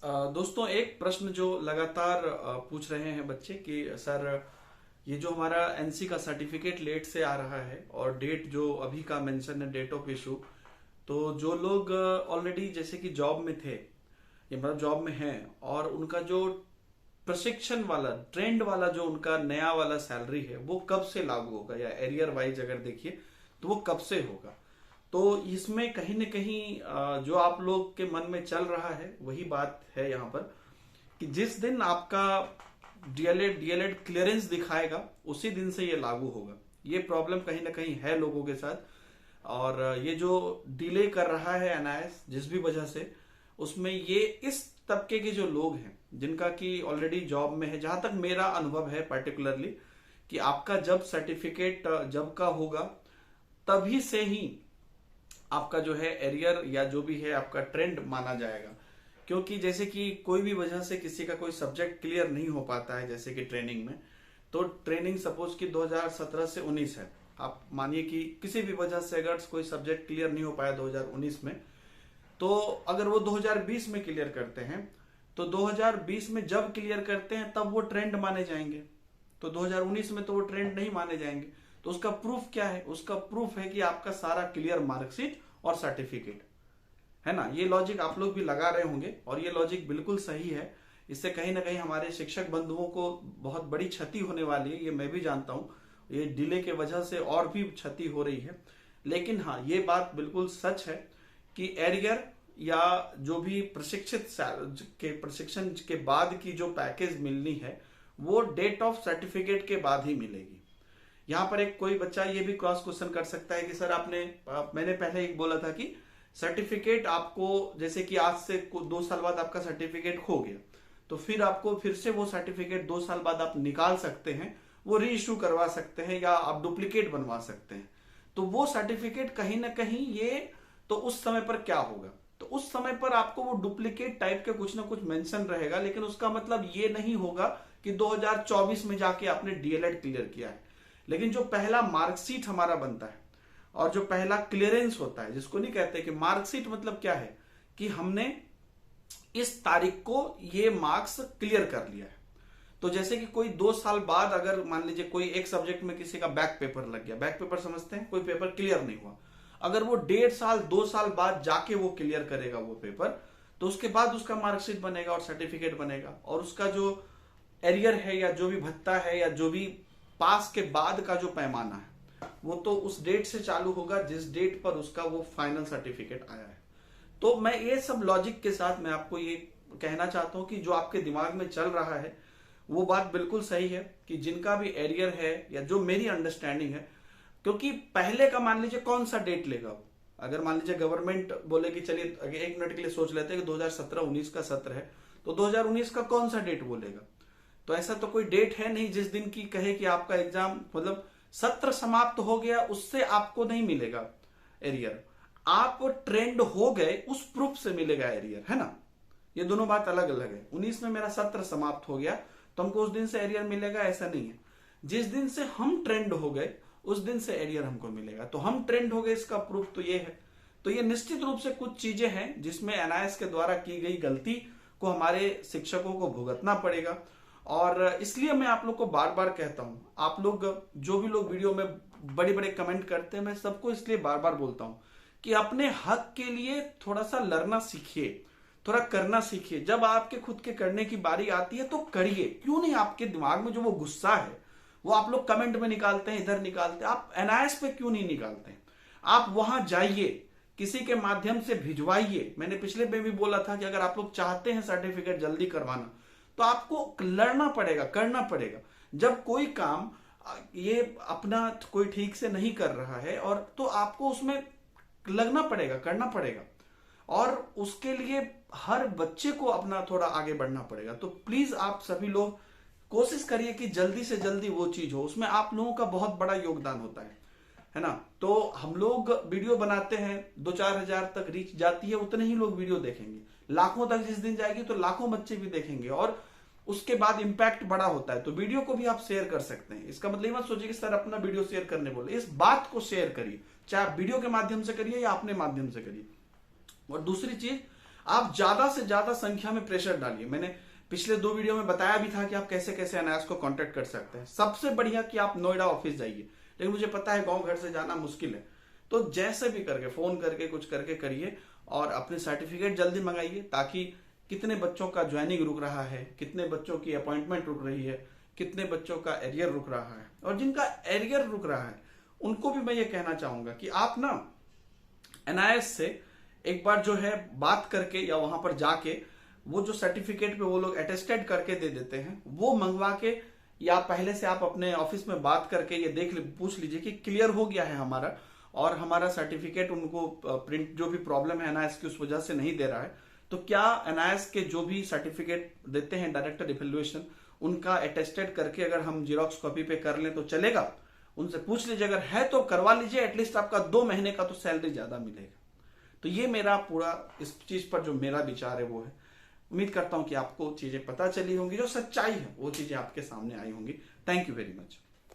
दोस्तों, एक प्रश्न जो लगातार पूछ रहे हैं बच्चे कि सर, ये जो हमारा एनसी का सर्टिफिकेट लेट से आ रहा है और डेट जो अभी का मेंशन है, डेट ऑफ इशू, तो जो लोग ऑलरेडी जैसे कि जॉब में थे या मतलब जॉब में हैं और उनका जो प्रशिक्षण वाला ट्रेंड वाला जो उनका नया वाला सैलरी है वो कब से लागू होगा, या एरियर वाइज अगर देखिए तो वो कब से होगा। तो इसमें कहीं न कहीं जो आप लोग के मन में चल रहा है वही बात है यहाँ पर कि जिस दिन आपका डीएलएड क्लियरेंस दिखाएगा उसी दिन से ये लागू होगा। ये प्रॉब्लम कहीं ना कहीं है लोगों के साथ, और ये जो डिले कर रहा है एनआईएस जिस भी वजह से, उसमें ये इस तबके के जो लोग हैं जिनका कि ऑलरेडी जॉब में है, जहां तक मेरा अनुभव है पर्टिकुलरली, कि आपका जब सर्टिफिकेट जब का होगा तभी से ही आपका जो है एरियर या जो भी है आपका ट्रेंड माना जाएगा। क्योंकि जैसे कि कोई भी वजह से किसी का कोई सब्जेक्ट क्लियर नहीं हो पाता है, जैसे कि ट्रेनिंग में, तो ट्रेनिंग सपोज कि 2017 से 19 है, आप मानिए कि किसी भी वजह से अगर कोई सब्जेक्ट क्लियर नहीं हो पाया 2019 में, तो अगर वो 2020 में क्लियर करते हैं तो 2020 में जब क्लियर करते हैं तब वो ट्रेंड माने जाएंगे। तो 2019 में तो वो ट्रेंड नहीं माने जाएंगे। तो उसका प्रूफ क्या है? उसका प्रूफ है कि आपका सारा क्लियर मार्कशीट और सर्टिफिकेट है ना। ये लॉजिक आप लोग भी लगा रहे होंगे और ये लॉजिक बिल्कुल सही है। इससे कहीं ना कहीं हमारे शिक्षक बंधुओं को बहुत बड़ी क्षति होने वाली है, ये मैं भी जानता हूं। ये डिले के वजह से और भी क्षति हो रही है। लेकिन हाँ, ये बात बिल्कुल सच है कि एरियर या जो भी प्रशिक्षण के बाद की जो पैकेज मिलनी है वो डेट ऑफ सर्टिफिकेट के बाद ही मिलेगी। यहाँ पर एक कोई बच्चा ये भी क्रॉस क्वेश्चन कर सकता है कि सर मैंने पहले एक बोला था कि सर्टिफिकेट आपको जैसे कि आज से 2 साल बाद आपका सर्टिफिकेट खो गया तो फिर आपको फिर से वो सर्टिफिकेट 2 साल बाद आप निकाल सकते हैं, वो री इश्यू करवा सकते हैं या आप डुप्लीकेट बनवा सकते हैं। तो वो सर्टिफिकेट कहीं ना कहीं ये, तो उस समय पर क्या होगा, तो उस समय पर आपको वो डुप्लीकेट टाइप के कुछ ना कुछ मेंशन रहेगा, लेकिन उसका मतलब ये नहीं होगा कि 2024 में जाके आपने डीएलएड क्लियर किया है। लेकिन जो पहला मार्कशीट हमारा बनता है और जो पहला क्लियरेंस होता है, जिसको नहीं कहते कि मार्कशीट मतलब क्या है कि हमने इस तारीख को ये मार्क्स क्लियर कर लिया है। तो जैसे कि कोई 2 साल बाद अगर मान लीजिए कोई एक सब्जेक्ट में किसी का बैक पेपर लग गया, बैक पेपर समझते हैं, कोई पेपर क्लियर नहीं हुआ, अगर वो 1.5 साल 2 साल बाद जाके वो क्लियर करेगा वो पेपर, तो उसके बाद उसका मार्कशीट बनेगा और सर्टिफिकेट बनेगा, और उसका जो एरियर है या जो भी भत्ता है या जो भी पास के बाद का जो पैमाना है वो तो उस डेट से चालू होगा जिस डेट पर उसका वो फाइनल सर्टिफिकेट आया है। तो मैं ये सब लॉजिक के साथ मैं आपको ये कहना चाहता हूं कि जो आपके दिमाग में चल रहा है वो बात बिल्कुल सही है कि जिनका भी एरियर है या जो मेरी अंडरस्टैंडिंग है, क्योंकि पहले का मान लीजिए कौन सा डेट लेगा वो, अगर मान लीजिए गवर्नमेंट बोले कि चलिए 1 मिनट के लिए सोच लेते हैं कि 2017-19 का सत्र है, तो 2019 का कौन सा डेट बोलेगा? तो ऐसा तो कोई डेट है नहीं जिस दिन की कहे कि आपका एग्जाम मतलब सत्र समाप्त हो गया उससे आपको नहीं मिलेगा एरियर। आप ट्रेंड हो गए उस प्रूफ से मिलेगा एरियर, है ना। ये दोनों बात अलग अलग है। 19 में मेरा सत्र समाप्त हो गया तो हमको उस दिन से एरियर मिलेगा, ऐसा नहीं है। जिस दिन से हम ट्रेंड हो गए उस दिन से एरियर हमको मिलेगा। तो हम ट्रेंड हो गए इसका प्रूफ तो ये है। तो ये निश्चित रूप से कुछ चीजें हैं जिसमें एनआईएस के द्वारा की गई गलती को हमारे शिक्षकों को भुगतना पड़ेगा। और इसलिए मैं आप लोग को बार बार कहता हूं, आप लोग जो भी लोग वीडियो में बड़े बड़े कमेंट करते हैं, मैं सबको इसलिए बार बार बोलता हूं कि अपने हक के लिए थोड़ा सा लड़ना सीखिए, थोड़ा करना सीखिए। जब आपके खुद के करने की बारी आती है तो करिए। क्यों नहीं? आपके दिमाग में जो वो गुस्सा है वो आप लोग कमेंट में निकालते हैं, इधर निकालते हैं, आप एनआईएस पे क्यों नहीं निकालते हैं? आप वहां जाइए, किसी के माध्यम से भिजवाइए। मैंने पिछले में भी बोला था कि अगर आप लोग चाहते हैं सर्टिफिकेट जल्दी करवाना तो आपको लड़ना पड़ेगा, करना पड़ेगा। जब कोई काम ये अपना कोई ठीक से नहीं कर रहा है और तो आपको उसमें लगना पड़ेगा, करना पड़ेगा, और उसके लिए हर बच्चे को अपना थोड़ा आगे बढ़ना पड़ेगा। तो प्लीज आप सभी लोग कोशिश करिए कि जल्दी से जल्दी वो चीज हो, उसमें आप लोगों का बहुत बड़ा योगदान होता है ना। तो हम लोग वीडियो बनाते हैं, 2-4 हजार तक रीच जाती है, उतने ही लोग वीडियो देखेंगे। लाखों तक जिस दिन जाएगी तो लाखों बच्चे भी देखेंगे और उसके बाद इंपैक्ट बड़ा होता है। तो वीडियो को भी आप शेयर कर सकते हैं। इसका मतलब मत सोचिए कि सर अपना वीडियो शेयर करने बोले, इस बात को शेयर करिए, चाहे आप वीडियो के माध्यम से करिए या अपने माध्यम से करिए। और दूसरी चीज, आप ज्यादा से ज्यादा संख्या में प्रेशर डालिए। मैंने पिछले 2 वीडियो में बताया भी था कि आप कैसे कैसे एनआईएस को कांटेक्ट कर सकते हैं। सबसे बढ़िया कि आप नोएडा ऑफिस जाइए, लेकिन मुझे पता है गांव घर से जाना मुश्किल है, तो जैसे भी करके फोन करके कुछ करके करिए और अपने सर्टिफिकेट जल्दी मंगाइए, ताकि कितने बच्चों का ज्वाइनिंग रुक रहा है, कितने बच्चों की अपॉइंटमेंट रुक रही है, कितने बच्चों का एरियर रुक रहा है, और जिनका एरियर रुक रहा है उनको भी मैं ये कहना चाहूंगा कि आप ना एनआईएस से एक बार जो है बात करके या वहां पर जाके वो जो सर्टिफिकेट पे वो लोग अटेस्टेड करके दे देते हैं वो मंगवा के, या पहले से आप अपने ऑफिस में बात करके ये पूछ लीजिए कि क्लियर हो गया है हमारा, और हमारा सर्टिफिकेट उनको प्रिंट जो भी प्रॉब्लम है एनआईएस की उस वजह से नहीं दे रहा है, तो क्या एनआईएस के जो भी सर्टिफिकेट देते हैं डायरेक्टर इवैल्यूएशन, उनका अटेस्टेड करके अगर हम जीरोक्स कॉपी पे कर लें तो चलेगा? उनसे पूछ लीजिए, अगर है तो करवा लीजिए, एटलीस्ट आपका 2 महीने का तो सैलरी ज्यादा मिलेगा। तो ये मेरा पूरा इस चीज पर जो मेरा विचार है वो है। उम्मीद करता हूं कि आपको चीजें पता चली होंगी, जो सच्चाई है वो चीजें आपके सामने आई होंगी। Thank you very much.